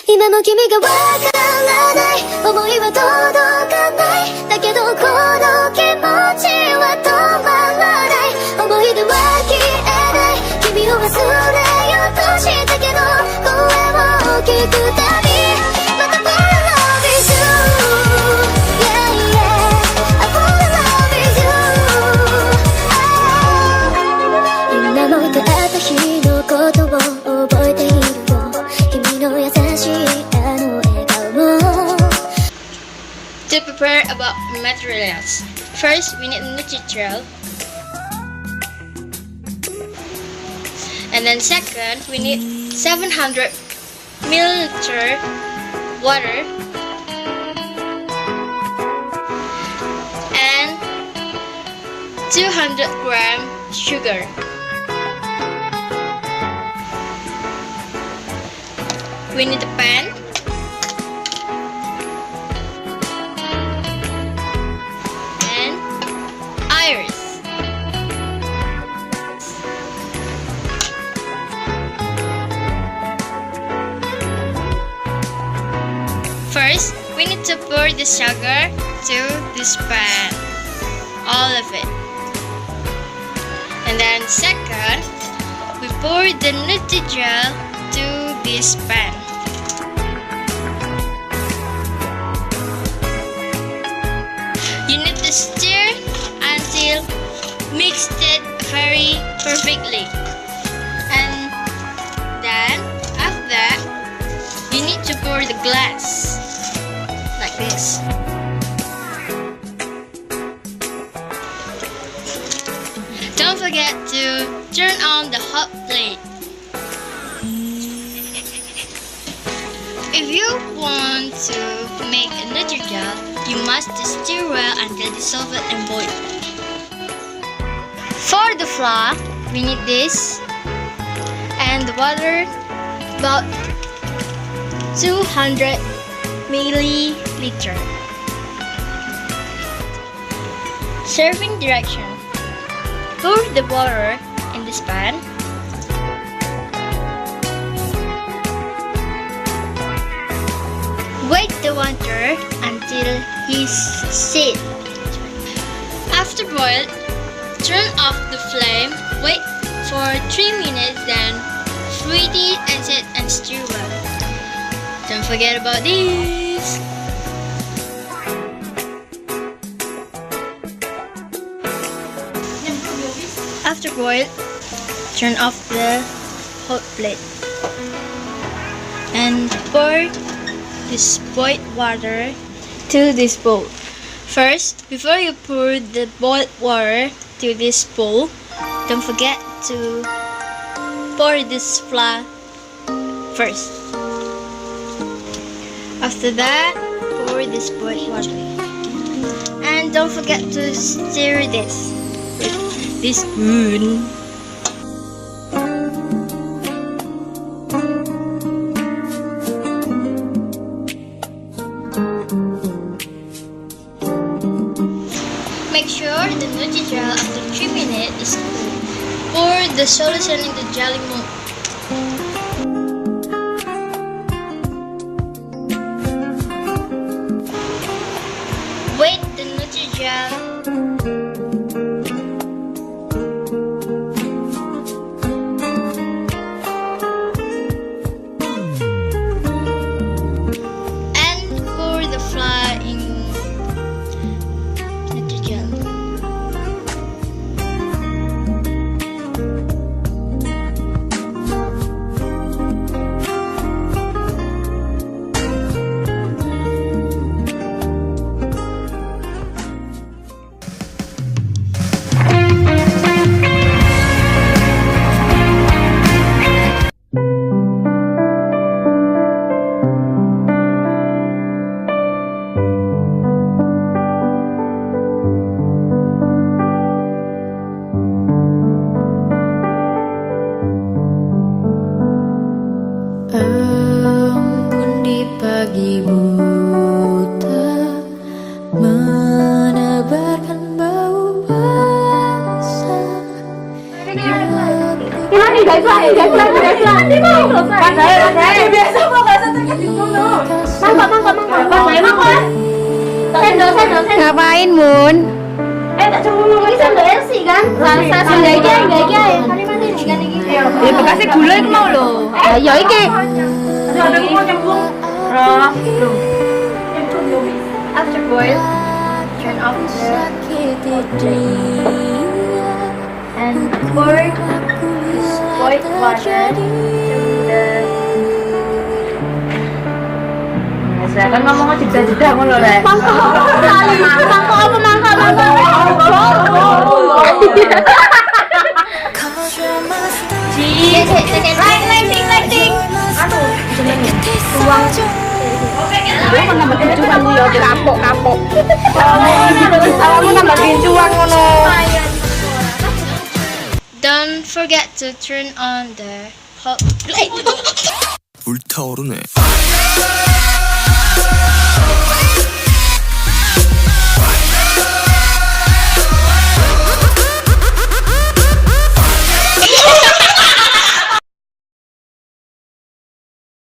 今も君がわからない思いは届かないだけどこの気持ちは止まらない思い出は消えない君を忘れようとしたけど声を聞くたびまた fall in love with you yeah yeah I fall in love with you 今も出会った日のことを覚えているよ君の優しいあの笑顔も To prepare about materials, first we need nutrijell, and then second we need 700 milliliter water and 200 gram sugar. We need a pan and iris. First, we need to pour the sugar to this pan, all of it. And then second, we pour the nutrijell to this pan. You need to stir until mixed it very perfectly. And then after that, you need to pour the glass like this. Don't forget to turn on the hot plate. If you want to make a nutrijell, you must stir well until dissolved and boiled. For the flour, we need this and the water about 200 milliliter. Serving direction: pour the water in this pan. Wait the water until he's set. After boiled, turn off the flame, wait for 3 minutes, then freeze it and set and stir well. Don't forget about this. After boiled, turn off the hot plate and pour this boiled water to this bowl. First, before you pour the boiled water to this bowl, don't forget to pour this flour first. After that, pour this boiled water. And don't forget to stir this with this spoon. Make sure the nutrijell after 3 minutes is cool. Pour the solution in the jelly mold. Wait the nutrijell. And pour the flour in nutrijell. Embun di pagi buta menebarkan bau basah. Gimana guys? Biasa mau nggak satu gitu? Ngapain, Mun? Tak coba ngomong iki sandal Elsie kan? Rasa sandal iki enggak iki. Ya bekasnya gula iku mau lho. Ya iki. Ada aku mau nyambung. Roh. After boil, turn off the and pour boiled water to the. Saya kan ngomong jeda-jeda ngono rek. Mangkok apa mangkok? Lighting. Aduh, tuang. Gue mau nambahin cuan yo kapok. Awakmu nambahin cuan ngono. Don't forget to turn on the hot plate. 불타오르네.